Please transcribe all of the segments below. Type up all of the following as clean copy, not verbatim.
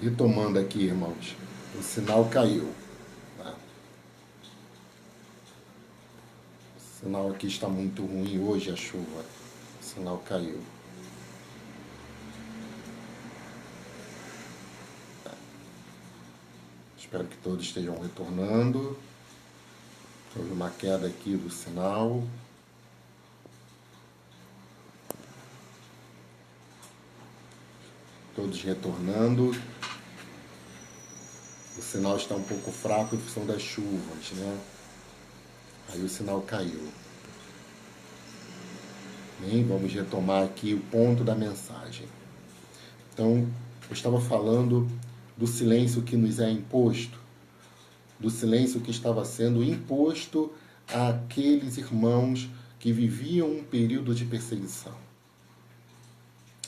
Retomando aqui, irmãos, o sinal caiu. Tá? O sinal aqui está muito ruim hoje, a chuva. O sinal caiu. Espero que todos estejam retornando. Houve uma queda aqui do sinal. Todos retornando. O sinal está um pouco fraco em função das chuvas, né? Aí o sinal caiu. Bem, vamos retomar aqui o ponto da mensagem. Então, eu estava falando do silêncio que nos é imposto, do silêncio que estava sendo imposto àqueles irmãos que viviam um período de perseguição.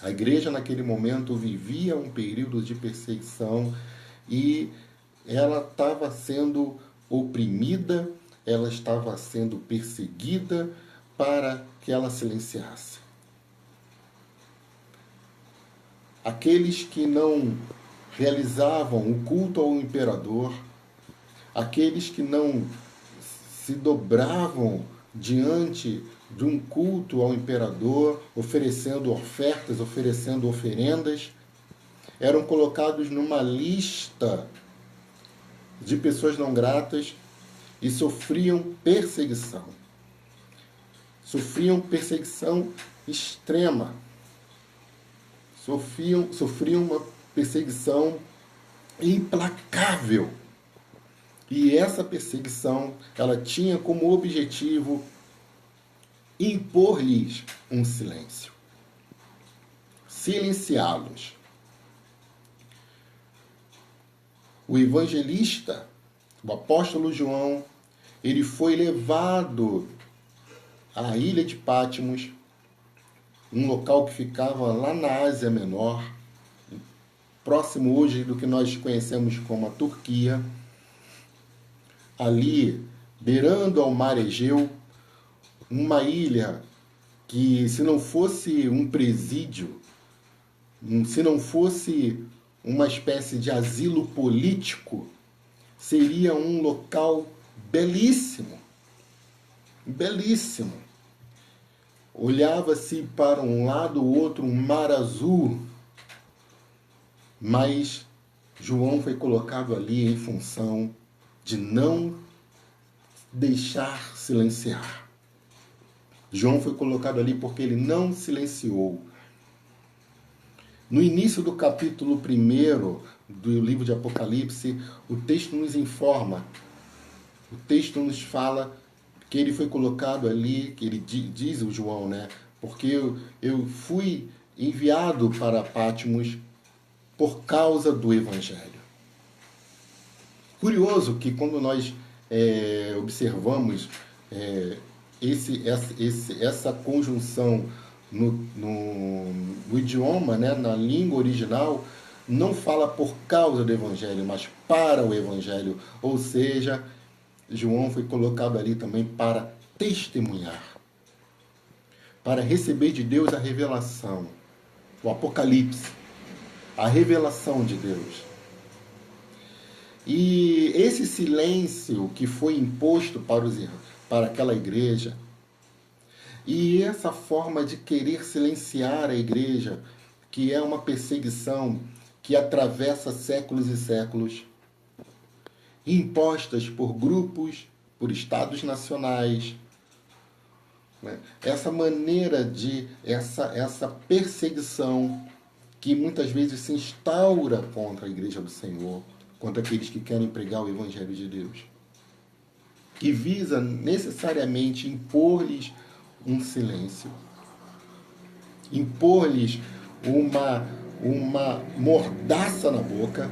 A igreja naquele momento vivia um período de perseguição e ela estava sendo oprimida, ela estava sendo perseguida para que ela silenciasse. Aqueles que não realizavam o culto ao imperador, aqueles que não se dobravam diante de um culto ao imperador, oferecendo ofertas, oferecendo oferendas, eram colocados numa lista de pessoas não gratas e sofriam perseguição. Sofriam perseguição extrema. Sofriam uma perseguição implacável. E essa perseguição, ela tinha como objetivo impor-lhes um silêncio. Silenciá-los. O evangelista, o apóstolo João, ele foi levado à ilha de Patmos, um local que ficava lá na Ásia Menor, próximo hoje do que nós conhecemos como a Turquia, ali, beirando ao mar Egeu, uma ilha que, se não fosse um presídio, se não fosse uma espécie de asilo político, seria um local belíssimo, belíssimo. Olhava-se para um lado ou outro um mar azul, mas João foi colocado ali em função de não deixar silenciar. João foi colocado ali porque ele não silenciou. No início do capítulo 1 do livro de Apocalipse, o texto nos informa, o texto nos fala que ele foi colocado ali, que ele diz o João, né? Porque eu fui enviado para Patmos por causa do Evangelho. Curioso que quando nós observamos essa conjunção no idioma, né, na língua original, não fala por causa do Evangelho, mas para o Evangelho. Ou seja, João foi colocado ali também para testemunhar, para receber de Deus a revelação, o Apocalipse, a revelação de Deus. E esse silêncio que foi imposto para aquela igreja, e essa forma de querer silenciar a igreja, que é uma perseguição que atravessa séculos e séculos, impostas por grupos, por estados nacionais, né? Essa maneira essa perseguição que muitas vezes se instaura contra a igreja do Senhor, contra aqueles que querem pregar o Evangelho de Deus, que visa necessariamente impor-lhes um silêncio, impor-lhes uma mordaça na boca.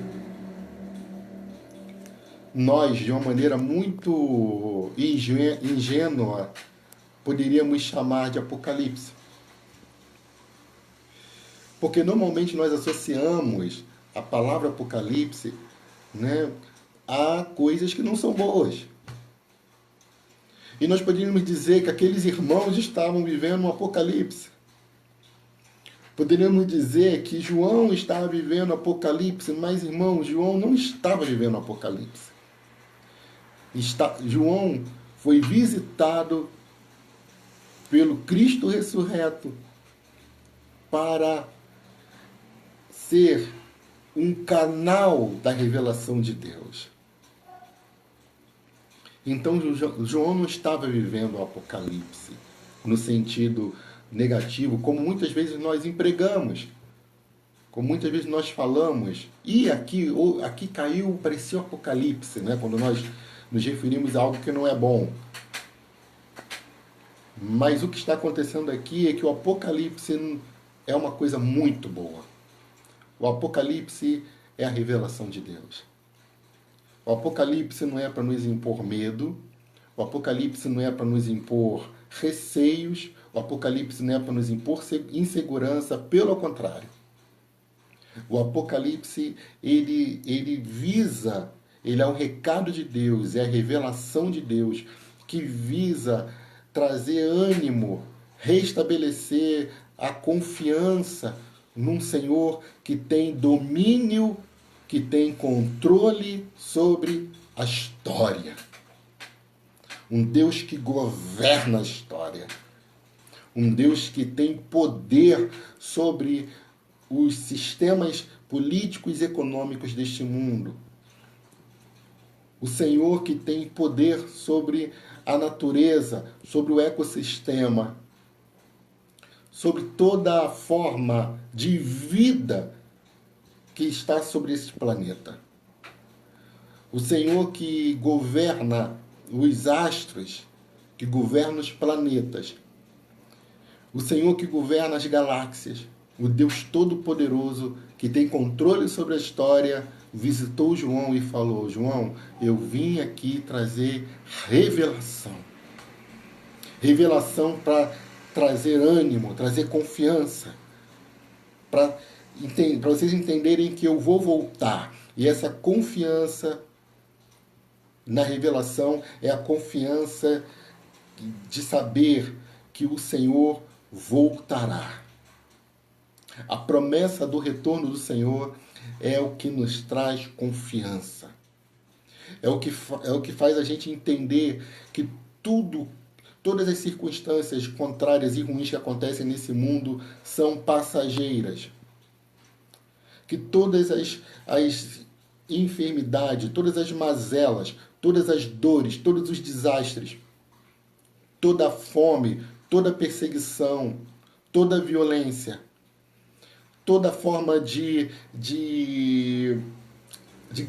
Nós, de uma maneira muito ingênua, poderíamos chamar de Apocalipse. Porque normalmente nós associamos a palavra Apocalipse, né, a coisas que não são boas. E nós poderíamos dizer que aqueles irmãos estavam vivendo um apocalipse. Poderíamos dizer que João estava vivendo o Apocalipse, mas, irmãos, João não estava vivendo o Apocalipse. João foi visitado pelo Cristo ressurreto para ser um canal da revelação de Deus. Então, João não estava vivendo o Apocalipse no sentido negativo, como muitas vezes nós empregamos, como muitas vezes nós falamos, e aqui caiu, parecia o Apocalipse, né? Quando nós nos referimos a algo que não é bom. Mas o que está acontecendo aqui é que o Apocalipse é uma coisa muito boa. O Apocalipse é a revelação de Deus. O Apocalipse não é para nos impor medo, o Apocalipse não é para nos impor receios, o Apocalipse não é para nos impor insegurança, pelo contrário. O Apocalipse, ele visa, ele é o recado de Deus, é a revelação de Deus, que visa trazer ânimo, restabelecer a confiança num Senhor que tem domínio, que tem controle sobre a história. Um Deus que governa a história. Um Deus que tem poder sobre os sistemas políticos e econômicos deste mundo. O Senhor que tem poder sobre a natureza, sobre o ecossistema, sobre toda a forma de vida que está sobre este planeta. O Senhor que governa os astros, que governa os planetas. O Senhor que governa as galáxias. O Deus Todo-Poderoso, que tem controle sobre a história, visitou João e falou: João, eu vim aqui trazer revelação. Revelação para trazer ânimo, trazer confiança. Para vocês entenderem que eu vou voltar. E essa confiança na revelação é a confiança de saber que o Senhor voltará. A promessa do retorno do Senhor é o que nos traz confiança. É o que faz a gente entender que todas as circunstâncias contrárias e ruins que acontecem nesse mundo são passageiras. Que todas as enfermidades, todas as mazelas, todas as dores, todos os desastres, toda a fome, toda a perseguição, toda a violência, toda forma de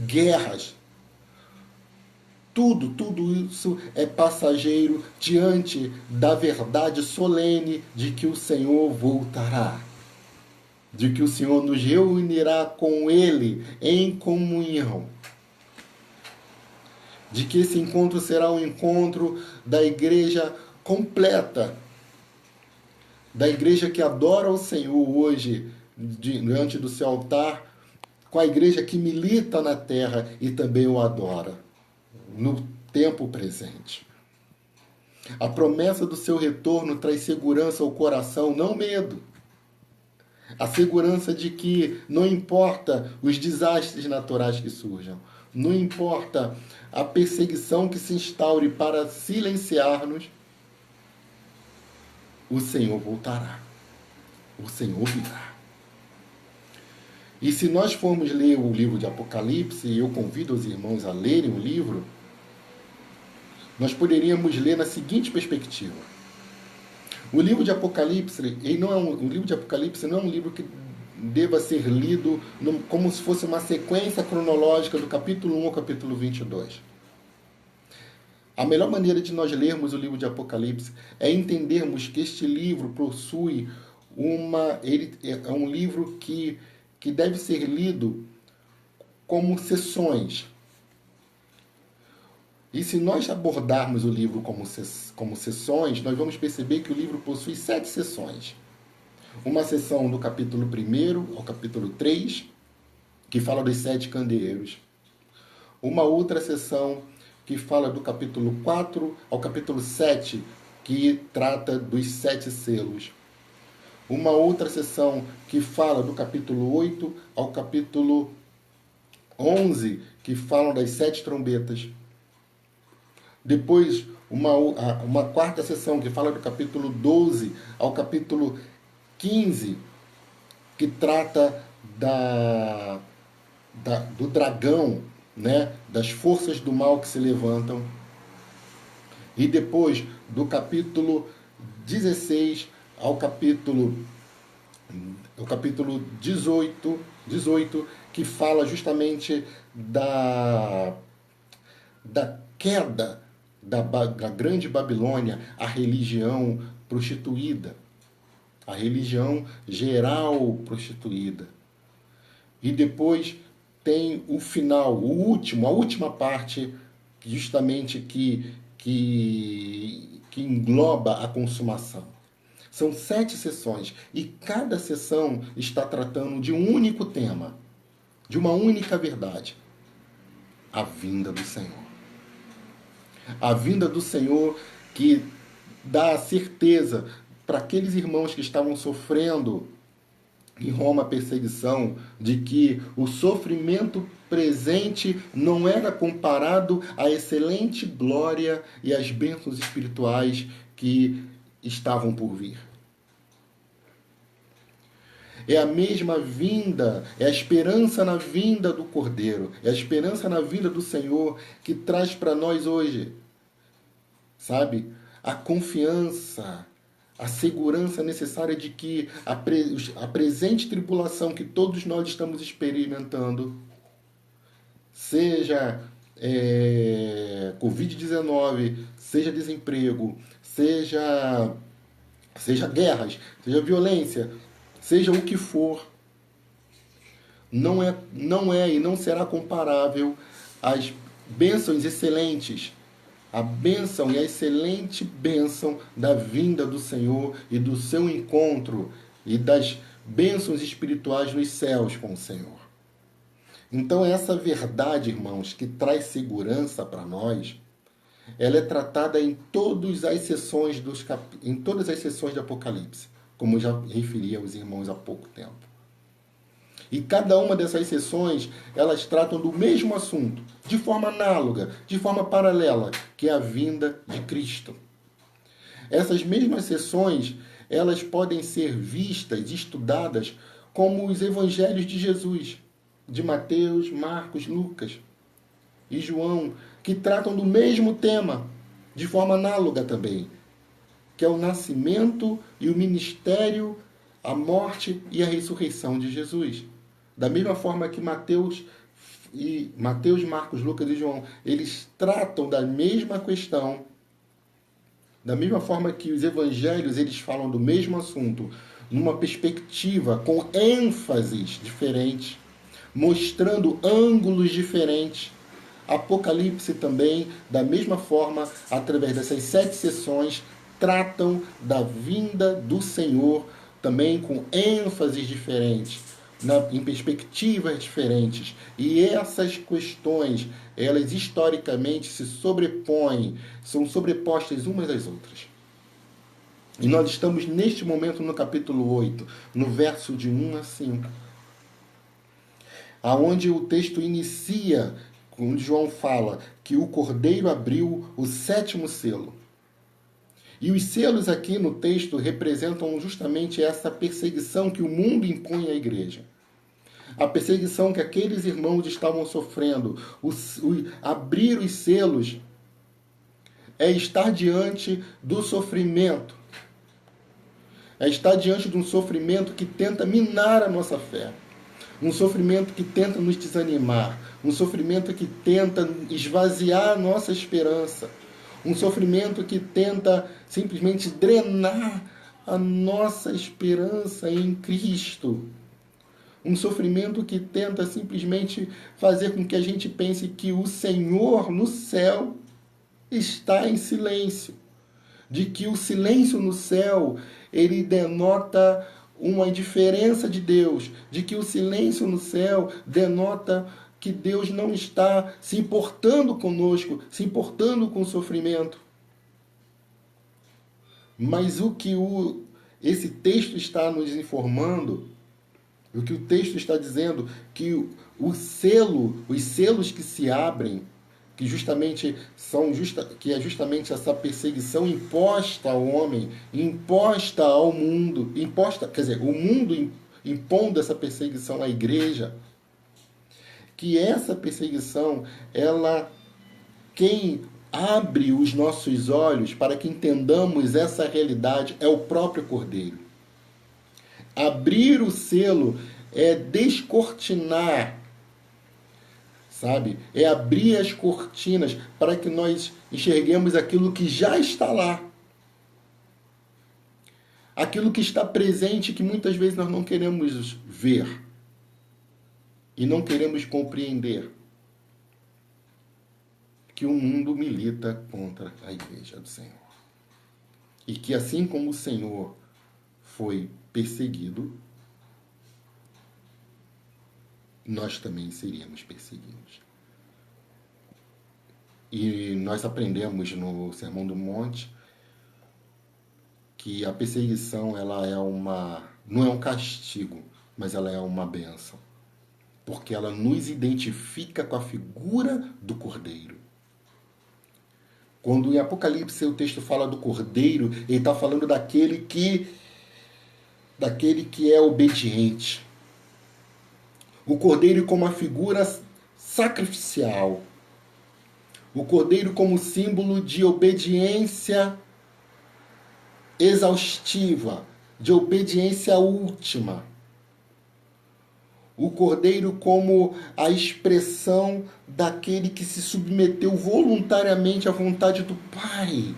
guerras, tudo isso é passageiro diante da verdade solene de que o Senhor voltará, de que o Senhor nos reunirá com Ele em comunhão, de que esse encontro será um encontro da igreja completa, da igreja que adora o Senhor hoje diante do seu altar, com a igreja que milita na terra e também o adora no tempo presente. A promessa do seu retorno traz segurança ao coração, não medo. A segurança de que não importa os desastres naturais que surjam, não importa a perseguição que se instaure para silenciar-nos, o Senhor voltará. O Senhor virá. E se nós formos ler o livro de Apocalipse, e eu convido os irmãos a lerem o livro, nós poderíamos ler na seguinte perspectiva. O livro de Apocalipse, o livro de Apocalipse não é um livro que deva ser lido como se fosse uma sequência cronológica do capítulo 1 ao capítulo 22. A melhor maneira de nós lermos o livro de Apocalipse é entendermos que este livro possui ele é um livro que deve ser lido como sessões. E se nós abordarmos o livro como sessões, nós vamos perceber que o livro possui 7 sessões. Uma sessão do capítulo 1 ao capítulo 3, que fala dos 7 candeeiros. Uma outra sessão que fala do capítulo 4 ao capítulo 7, que trata dos 7 selos. uma outra sessão que fala do capítulo 8 ao capítulo 11, que falam das 7 trombetas. Depois, uma quarta sessão que fala do capítulo 12 ao capítulo 15, que trata do dragão, né? Das forças do mal que se levantam. E depois, do capítulo 16 ao capítulo 18, que fala justamente da queda da grande Babilônia, a religião prostituída, a religião geral prostituída. E depois tem o final, a última parte, justamente que engloba a consumação. São 7 sessões e cada sessão está tratando de um único tema, de uma única verdade: a vinda do Senhor. A vinda do Senhor que dá a certeza para aqueles irmãos que estavam sofrendo em Roma a perseguição, de que o sofrimento presente não era comparado à excelente glória e às bênçãos espirituais que estavam por vir. É a mesma vinda, é a esperança na vinda do Cordeiro, é a esperança na vinda do Senhor que traz para nós hoje, sabe, a confiança, a segurança necessária de que a presente tribulação que todos nós estamos experimentando, seja Covid-19, seja desemprego, seja guerras, seja violência, seja o que for, não é e não será comparável às bênçãos excelentes, a bênção e a excelente bênção da vinda do Senhor e do seu encontro e das bênçãos espirituais nos céus com o Senhor. Então essa verdade, irmãos, que traz segurança para nós, ela é tratada em todas as sessões do Apocalipse, como eu já referi aos irmãos há pouco tempo. E cada uma dessas sessões, elas tratam do mesmo assunto, de forma análoga, de forma paralela, que é a vinda de Cristo. Essas mesmas sessões, elas podem ser vistas e estudadas como os evangelhos de Jesus, de Mateus, Marcos, Lucas e João, que tratam do mesmo tema, de forma análoga também, que é o nascimento e o ministério, a morte e a ressurreição de Jesus. Da mesma forma que Mateus, Marcos, Lucas e João, eles tratam da mesma questão, da mesma forma que os evangelhos, eles falam do mesmo assunto, numa perspectiva com ênfases diferentes, mostrando ângulos diferentes. Apocalipse também, da mesma forma, através dessas 7 sessões, tratam da vinda do Senhor, também com ênfases diferentes, em perspectivas diferentes. E essas questões, elas historicamente se sobrepõem, são sobrepostas umas às outras. E nós estamos neste momento no capítulo 8, no verso de 1 a 5, aonde o texto inicia, onde João fala que o Cordeiro abriu o 7º selo. E os selos aqui no texto representam justamente essa perseguição que o mundo impõe à igreja. A perseguição que aqueles irmãos estavam sofrendo. Abrir os selos é estar diante do sofrimento. É estar diante de um sofrimento que tenta minar a nossa fé. Um sofrimento que tenta nos desanimar. Um sofrimento que tenta esvaziar a nossa esperança. Um sofrimento que tenta simplesmente drenar a nossa esperança em Cristo. Um sofrimento que tenta simplesmente fazer com que a gente pense que o Senhor no céu está em silêncio. De que o silêncio no céu, ele denota uma indiferença de Deus. De que o silêncio no céu denota que Deus não está se importando conosco, se importando com o sofrimento. Mas o que esse texto está nos informando, o que o texto está dizendo, que os selos que se abrem, que justamente que é justamente essa perseguição imposta ao homem, imposta ao mundo, quer dizer, o mundo impondo essa perseguição à igreja, que essa perseguição, quem abre os nossos olhos para que entendamos essa realidade é o próprio Cordeiro. Abrir o selo é descortinar, sabe? É abrir as cortinas para que nós enxerguemos aquilo que já está lá. Aquilo que está presente que muitas vezes nós não queremos ver e não queremos compreender. Que o mundo milita contra a igreja do Senhor. E que assim como o Senhor foi perseguido, nós também seríamos perseguidos. E nós aprendemos no Sermão do Monte que a perseguição não é um castigo, mas ela é uma bênção. Porque ela nos identifica com a figura do Cordeiro. Quando em Apocalipse o texto fala do Cordeiro, ele está falando daquele que é obediente. O Cordeiro como a figura sacrificial. O Cordeiro como símbolo de obediência exaustiva, de obediência última. O Cordeiro como a expressão daquele que se submeteu voluntariamente à vontade do Pai.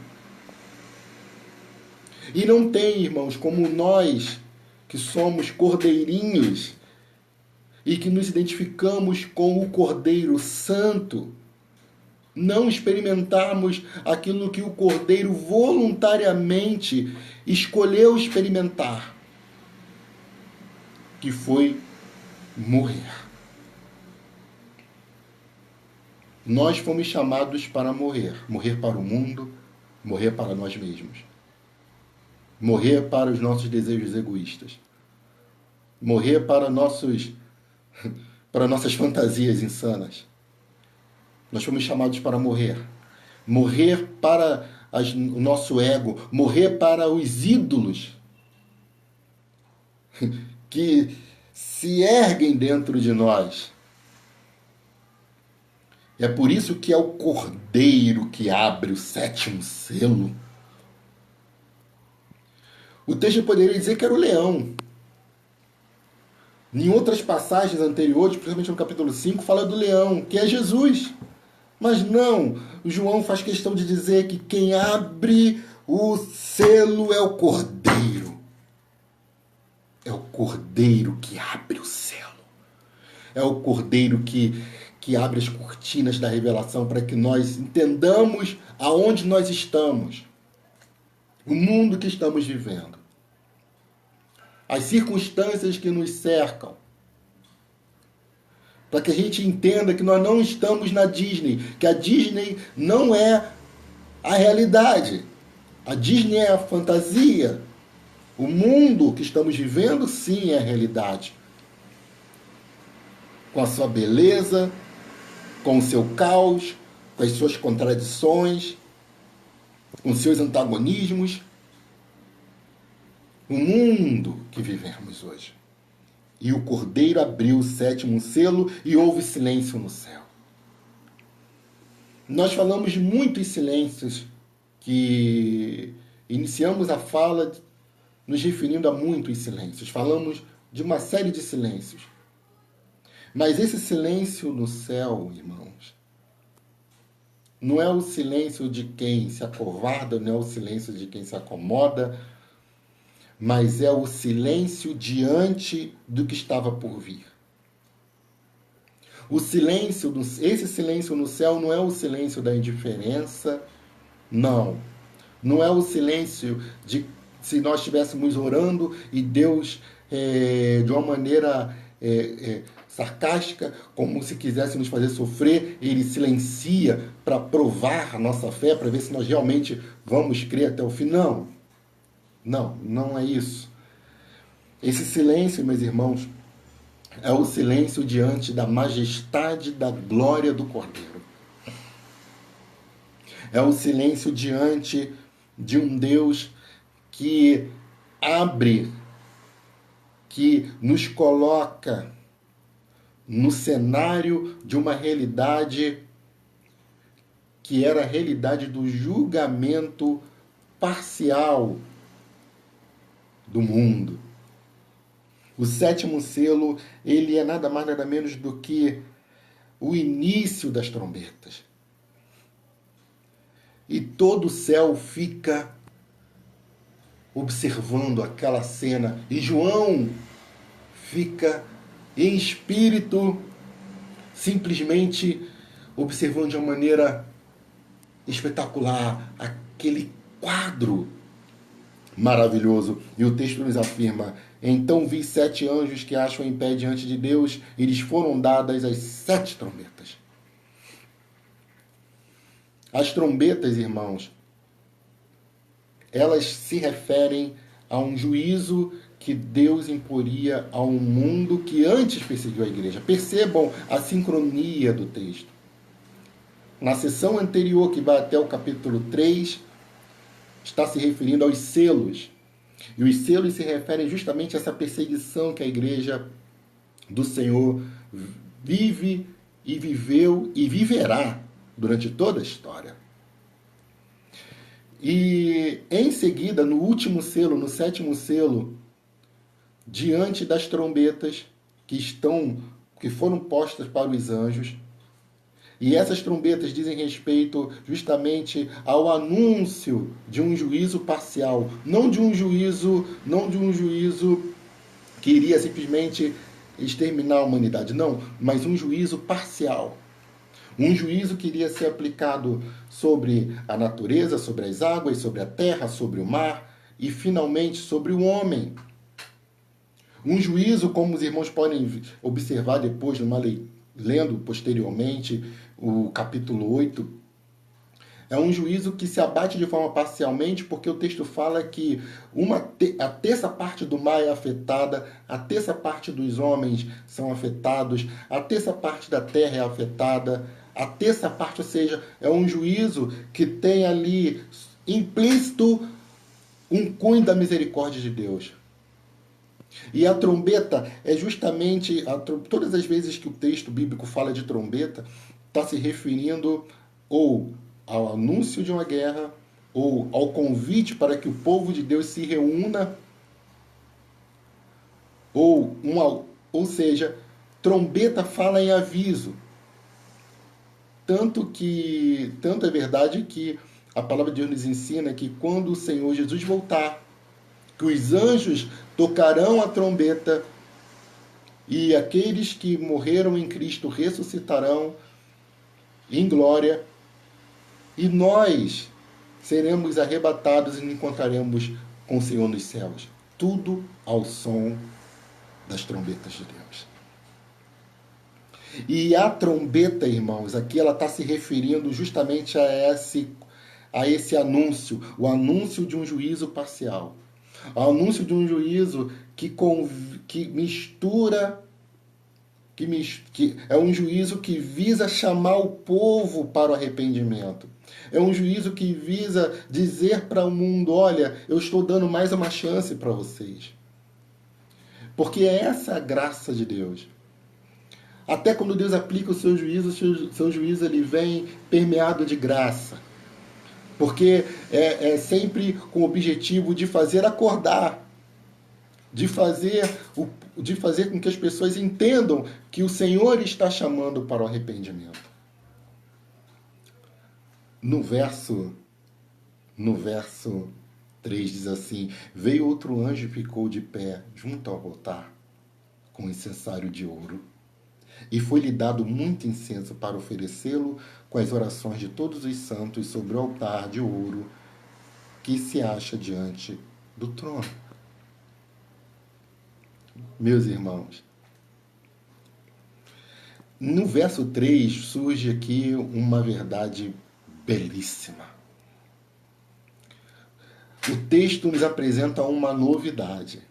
E não tem, irmãos, como nós, que somos cordeirinhos e que nos identificamos com o Cordeiro Santo, não experimentarmos aquilo que o Cordeiro voluntariamente escolheu experimentar, que foi morrer. Nós fomos chamados para morrer. Morrer para o mundo, morrer para nós mesmos. Morrer para os nossos desejos egoístas. Morrer para nossas fantasias insanas. Nós fomos chamados para morrer. Morrer para o nosso ego. Morrer para os ídolos que se erguem dentro de nós. É por isso que é o Cordeiro que abre o 7º selo. O texto poderia dizer que era o leão. Em outras passagens anteriores, principalmente no capítulo 5, fala do leão, que é Jesus. Mas não, o João faz questão de dizer que quem abre o selo é o Cordeiro. É o Cordeiro que abre o selo. É o Cordeiro que abre as cortinas da revelação para que nós entendamos aonde nós estamos. O mundo que estamos vivendo. As circunstâncias que nos cercam. Para que a gente entenda que nós não estamos na Disney. Que a Disney não é a realidade. A Disney é a fantasia. O mundo que estamos vivendo, sim, é a realidade. Com a sua beleza, com o seu caos, com as suas contradições, com seus antagonismos. O mundo que vivemos hoje. E o Cordeiro abriu o 7º selo e houve silêncio no céu. Nós falamos muitos silêncios que iniciamos a fala nos referindo a muitos silêncios. Falamos de uma série de silêncios. Mas esse silêncio no céu, irmãos, não é o silêncio de quem se acovarda, não é o silêncio de quem se acomoda, mas é o silêncio diante do que estava por vir. Esse silêncio no céu não é o silêncio da indiferença, não. Não é o silêncio de se nós estivéssemos orando e Deus, de uma maneira sarcástica, como se quisesse nos fazer sofrer, ele silencia para provar a nossa fé, para ver se nós realmente vamos crer até o fim. Não. Não, não é isso. Esse silêncio, meus irmãos, é o silêncio diante da majestade da glória do Cordeiro. É o silêncio diante de um Deus que abre, que nos coloca no cenário de uma realidade que era a realidade do julgamento parcial do mundo. O sétimo selo, ele é nada mais nada menos do que o início das trombetas. E todo o céu fica observando aquela cena. E João fica em espírito, simplesmente observando de uma maneira espetacular aquele quadro maravilhoso. E o texto nos afirma: então vi 7 anjos que acham em pé diante de Deus, e lhes foram dadas as 7 trombetas. As trombetas, irmãos, elas se referem a um juízo que Deus imporia a um mundo que antes perseguiu a igreja. Percebam a sincronia do texto. Na sessão anterior, que vai até o capítulo 3, está se referindo aos selos. E os selos se referem justamente a essa perseguição que a igreja do Senhor vive e viveu e viverá durante toda a história. E em seguida, no último selo, no 7º selo, diante das trombetas que foram postas para os anjos, e essas trombetas dizem respeito justamente ao anúncio de um juízo parcial, não de um juízo que iria simplesmente exterminar a humanidade, não, mas um juízo parcial. Um juízo que iria ser aplicado sobre a natureza, sobre as águas, sobre a terra, sobre o mar e, finalmente, sobre o homem. Um juízo, como os irmãos podem observar depois, lendo posteriormente o capítulo 8, é um juízo que se abate de forma parcialmente, porque o texto fala que a terça parte do mar é afetada, a terça parte dos homens são afetados, a terça parte da terra é afetada, a terça parte, ou seja, é um juízo que tem ali implícito um cunho da misericórdia de Deus. E a trombeta é justamente, todas as vezes que o texto bíblico fala de trombeta, está se referindo ou ao anúncio de uma guerra, ou ao convite para que o povo de Deus se reúna, ou seja, trombeta fala em aviso. Tanto é verdade que a palavra de Deus nos ensina que quando o Senhor Jesus voltar, que os anjos tocarão a trombeta e aqueles que morreram em Cristo ressuscitarão em glória e nós seremos arrebatados e nos encontraremos com o Senhor nos céus. Tudo ao som das trombetas de Deus. E a trombeta, irmãos, aqui ela está se referindo justamente a esse anúncio, o anúncio de um juízo parcial. O anúncio de um juízo que mistura, que é um juízo que visa chamar o povo para o arrependimento. É um juízo que visa dizer para o mundo: olha, eu estou dando mais uma chance para vocês. Porque é essa a graça de Deus. Até quando Deus aplica o seu juízo ele vem permeado de graça. Porque é sempre com o objetivo de fazer acordar, de fazer com que as pessoas entendam que o Senhor está chamando para o arrependimento. No verso 3 diz assim: veio outro anjo e ficou de pé junto ao altar com incensário de ouro. E foi-lhe dado muito incenso para oferecê-lo com as orações de todos os santos sobre o altar de ouro que se acha diante do trono. Meus irmãos, no verso 3 surge aqui uma verdade belíssima. o texto nos apresenta uma novidade.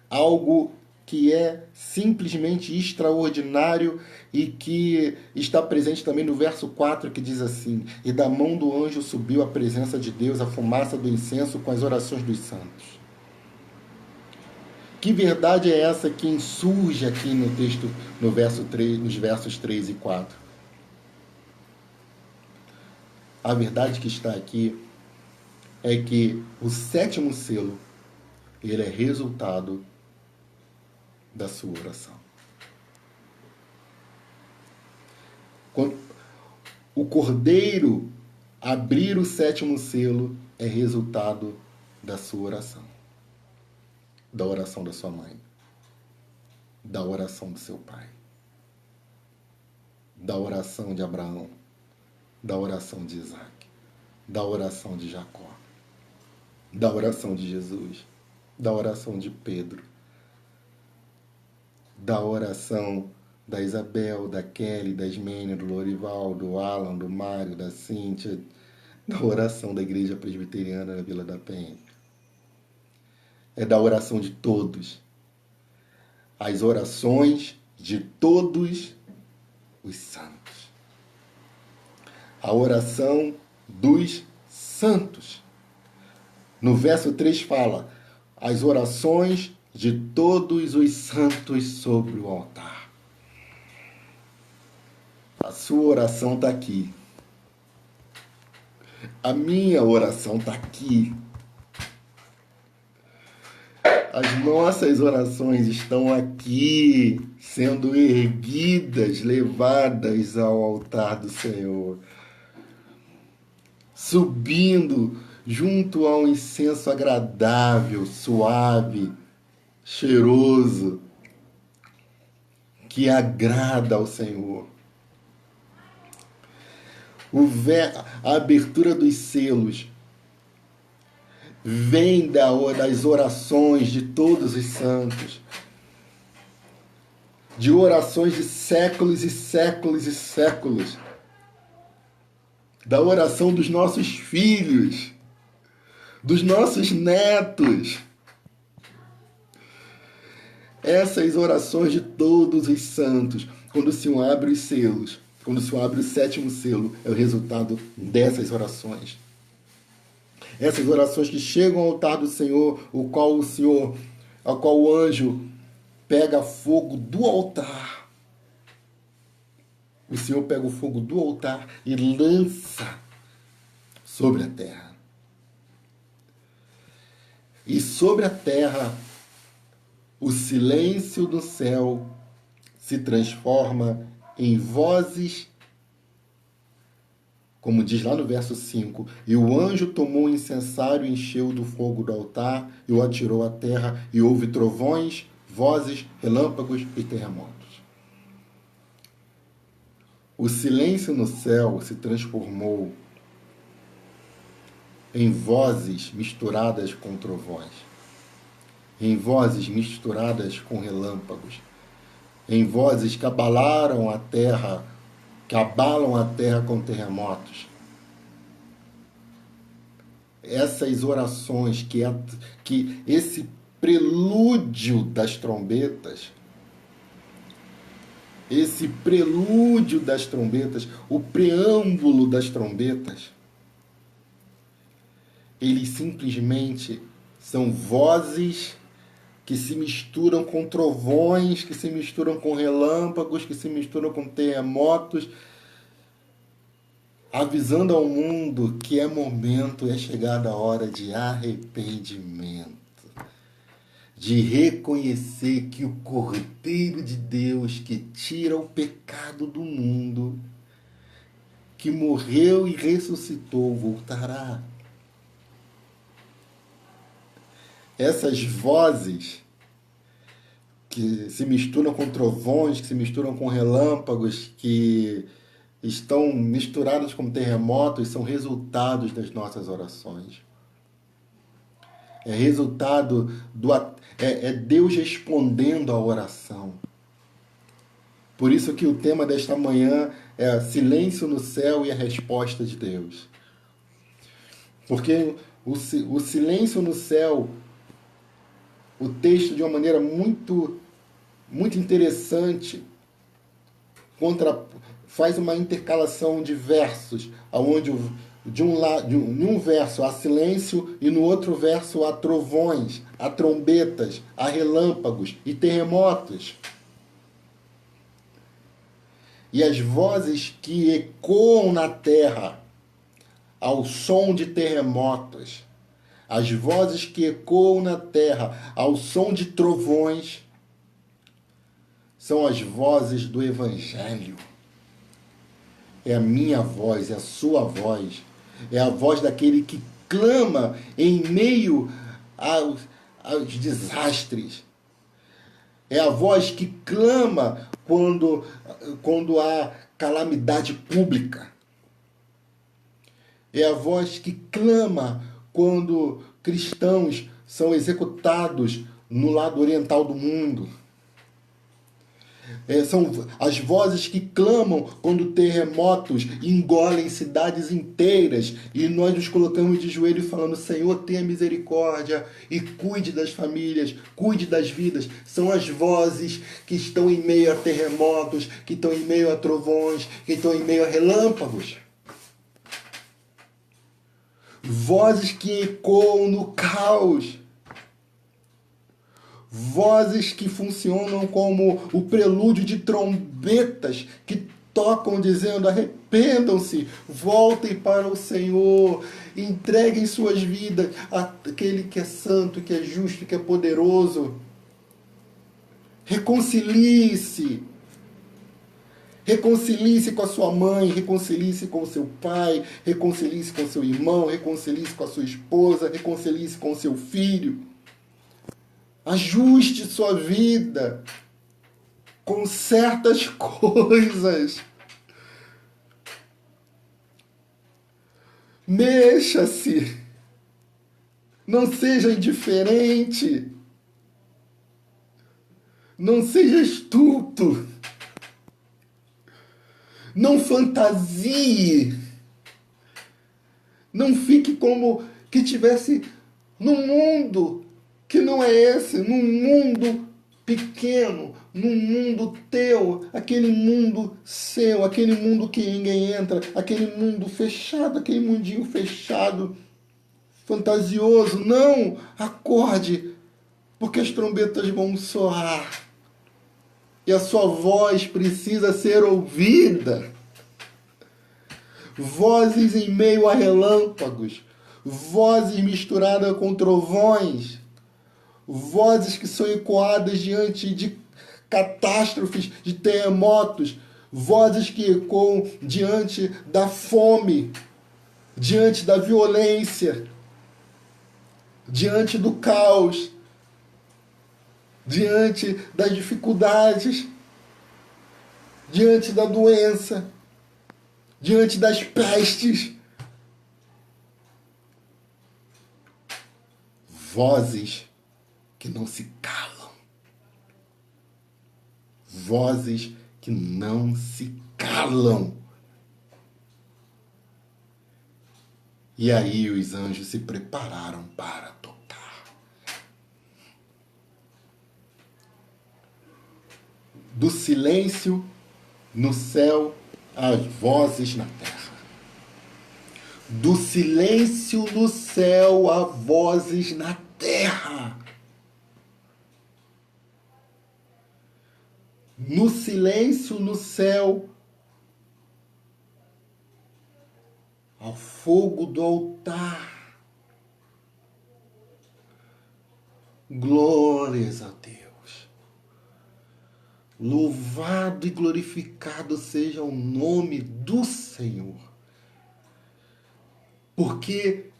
Algo que é simplesmente extraordinário e que está presente também no verso 4, que diz assim: E da mão do anjo subiu à presença de Deus a fumaça do incenso com as orações dos santos. Que verdade é essa que insurge aqui no texto, no verso 3, nos versos 3 e 4? A verdade que está aqui é que o sétimo selo, ele é resultado da sua oração. Quando o cordeiro abrir o sétimo selo é resultado da sua oração. Da oração da sua mãe. Da oração do seu pai. Da oração de Abraão. Da oração de Isaac. Da oração de Jacó. Da oração de Jesus. Da oração de Pedro. Da oração da Isabel, da Kelly, da Ismênia, do Lorival, do Alan, do Mário, da Cíntia, da oração da Igreja Presbiteriana da Vila da Penha. É da oração de todos. As orações de todos os santos. A oração dos santos. No verso 3 fala, as orações de todos os santos sobre o altar. A sua oração está aqui. A minha oração está aqui. As nossas orações estão aqui, sendo erguidas, levadas ao altar do Senhor. Subindo junto a um incenso agradável, suave, cheiroso, que agrada ao Senhor. A abertura dos selos vem das orações de todos os santos, de orações de séculos e séculos e séculos, da oração dos nossos filhos, dos nossos netos. Essas orações de todos os santos, quando o Senhor abre os selos, quando o Senhor abre o sétimo selo, é o resultado dessas orações. Essas orações que chegam ao altar do Senhor, ao qual o anjo pega fogo do altar. O Senhor pega o fogo do altar e lança sobre a terra. E sobre a terra, o silêncio do céu se transforma em vozes, como diz lá no verso 5, e o anjo tomou o incensário e encheu do fogo do altar e o atirou à terra, e houve trovões, vozes, relâmpagos e terremotos. O silêncio no céu se transformou em vozes misturadas com trovões, em vozes misturadas com relâmpagos, em vozes que abalaram a terra, que abalam a terra com terremotos. Essas orações, que esse prelúdio das trombetas, o preâmbulo das trombetas, eles simplesmente são vozes que se misturam com trovões, que se misturam com relâmpagos, que se misturam com terremotos, avisando ao mundo que é chegada a hora de arrependimento, de reconhecer que o Cordeiro de Deus que tira o pecado do mundo, que morreu e ressuscitou, voltará. Essas vozes que se misturam com trovões, que se misturam com relâmpagos, que estão misturadas com terremotos, são resultados das nossas orações. É resultado é Deus respondendo à oração. Por isso que o tema desta manhã é silêncio no céu e a resposta de Deus. Porque O silêncio no céu, o texto de uma maneira muito, muito interessante, faz uma intercalação de versos, onde de um verso há silêncio e no outro verso há trovões, há trombetas, há relâmpagos e terremotos. E as vozes que ecoam na terra ao som de terremotos, as vozes que ecoam na terra ao som de trovões, são as vozes do Evangelho. É a minha voz, é a sua voz. É a voz daquele que clama em meio aos desastres. É a voz que clama quando há calamidade pública. É a voz que clama quando cristãos são executados no lado oriental do mundo. São as vozes que clamam quando terremotos engolem cidades inteiras e nós nos colocamos de joelho falando: Senhor, tenha misericórdia e cuide das famílias, cuide das vidas. São as vozes que estão em meio a terremotos, que estão em meio a trovões, que estão em meio a relâmpagos. Vozes que ecoam no caos. Vozes que funcionam como o prelúdio de trombetas que tocam dizendo: arrependam-se, voltem para o Senhor, entreguem suas vidas àquele que é santo, que é justo, que é poderoso. Reconcilie-se. Reconcilie-se com a sua mãe, reconcilie-se com o seu pai, reconcilie-se com o seu irmão, reconcilie-se com a sua esposa, reconcilie-se com o seu filho. Ajuste sua vida com certas coisas. Mexa-se. Não seja indiferente. Não seja estúpido. Não fantasie. Não fique como que tivesse num mundo que não é esse, num mundo pequeno, num mundo teu, aquele mundo seu, aquele mundo que ninguém entra, aquele mundo fechado, aquele mundinho fechado, fantasioso. Não, acorde, porque as trombetas vão soar e a sua voz precisa ser ouvida. Vozes em meio a relâmpagos, vozes misturadas com trovões, vozes que são ecoadas diante de catástrofes, de terremotos, vozes que ecoam diante da fome, diante da violência, diante do caos, diante das dificuldades, diante da doença, diante das pestes. Vozes que não se calam. Vozes que não se calam. E aí os anjos se prepararam para tocar. Do silêncio no céu, as vozes na terra. Do silêncio no céu, há vozes na terra. No silêncio no céu, ao fogo do altar. Glórias a Deus. Louvado e glorificado seja o nome do Senhor. Porque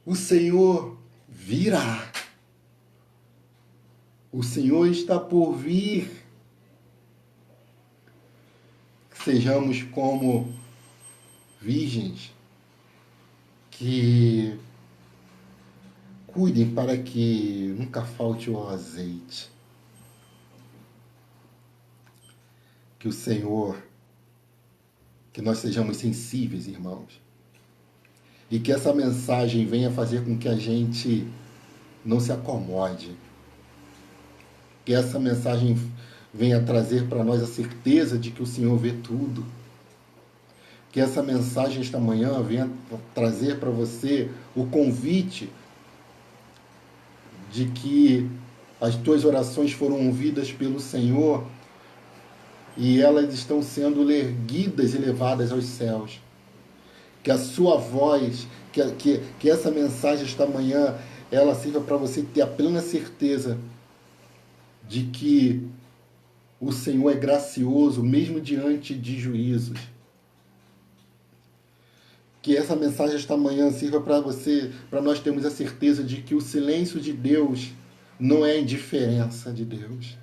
o Senhor virá. O Senhor está por vir. Que sejamos como virgens que cuidem para que nunca falte o azeite. Que o Senhor, que nós sejamos sensíveis, irmãos, E que essa mensagem venha fazer com que a gente não se acomode. Que essa mensagem venha trazer para nós a certeza de que o Senhor vê tudo. Que essa mensagem esta manhã venha trazer para você o convite de que as tuas orações foram ouvidas pelo Senhor e elas estão sendo erguidas e levadas aos céus. Que a sua voz, que essa mensagem esta manhã, ela sirva para você ter a plena certeza de que o Senhor é gracioso, mesmo diante de juízos. Que essa mensagem esta manhã sirva para você, para nós termos a certeza de que o silêncio de Deus não é a indiferença de Deus.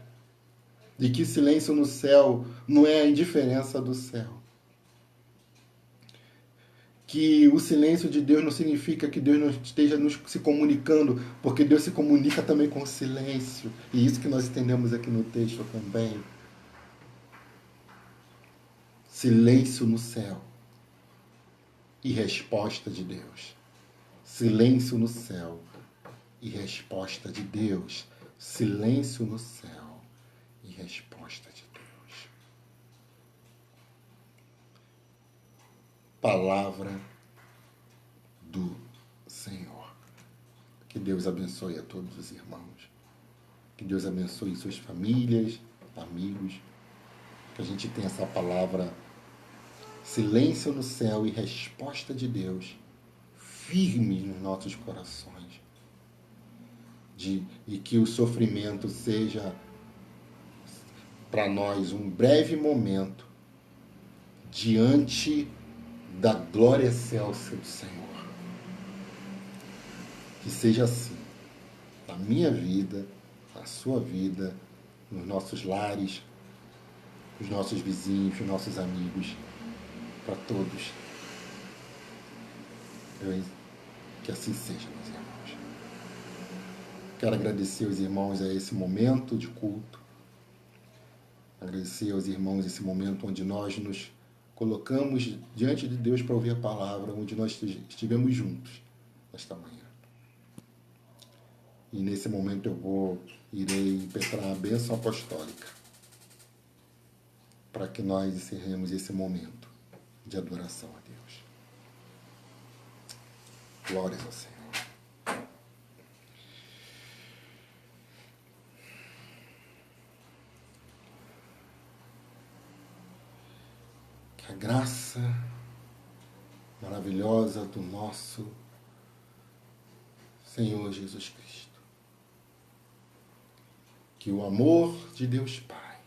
De que silêncio no céu não é a indiferença do céu. Que o silêncio de Deus não significa que Deus não esteja se comunicando, porque Deus se comunica também com o silêncio. E isso que nós entendemos aqui no texto também. Silêncio no céu e resposta de Deus. Silêncio no céu e resposta de Deus. Silêncio no céu e resposta de Deus. Palavra do Senhor. Que Deus abençoe a todos os irmãos. Que Deus abençoe suas famílias, amigos. Que a gente tenha essa palavra, silêncio no céu e resposta de Deus, firme nos nossos corações. E que o sofrimento seja para nós um breve momento diante da glória excelsa do Senhor. Que seja assim, na minha vida, na sua vida, nos nossos lares, os nossos vizinhos, os nossos amigos, para todos. Que assim seja, meus irmãos. Quero agradecer aos irmãos a esse momento de culto. Agradecer aos irmãos esse momento onde nós nos colocamos diante de Deus para ouvir a palavra, onde nós estivemos juntos esta manhã. E nesse momento irei impetrar a bênção apostólica para que nós encerremos esse momento de adoração a Deus. Glórias ao Senhor. Que a graça maravilhosa do nosso Senhor Jesus Cristo, que o amor de Deus Pai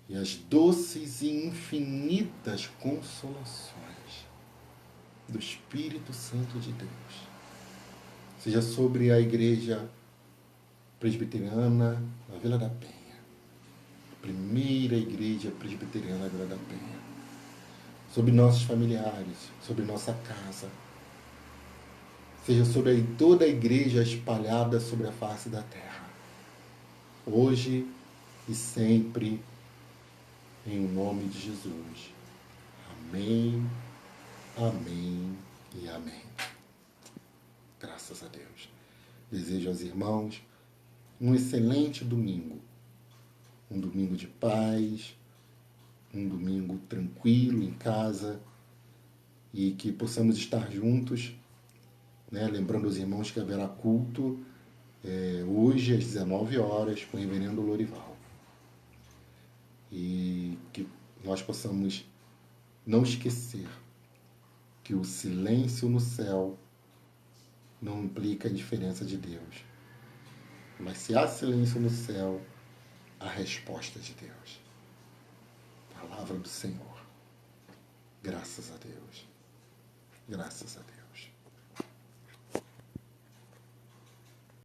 e as doces e infinitas consolações do Espírito Santo de Deus seja sobre a Igreja Presbiteriana da Vila da Penha, a primeira Igreja Presbiteriana da Vila da Penha, sobre nossos familiares, sobre nossa casa, seja sobre toda a Igreja espalhada sobre a face da terra, hoje e sempre, em nome de Jesus. Amém, amém e amém. Graças a Deus. Desejo aos irmãos um excelente domingo. Um domingo de paz, um domingo tranquilo em casa e que possamos estar juntos, né? Lembrando aos irmãos que haverá culto hoje às 19 horas com o reverendo Lorival. E que nós possamos não esquecer que o silêncio no céu não implica a indiferença de Deus. Mas se há silêncio no céu, há resposta de Deus. Palavra do Senhor. Graças a Deus. Graças a Deus.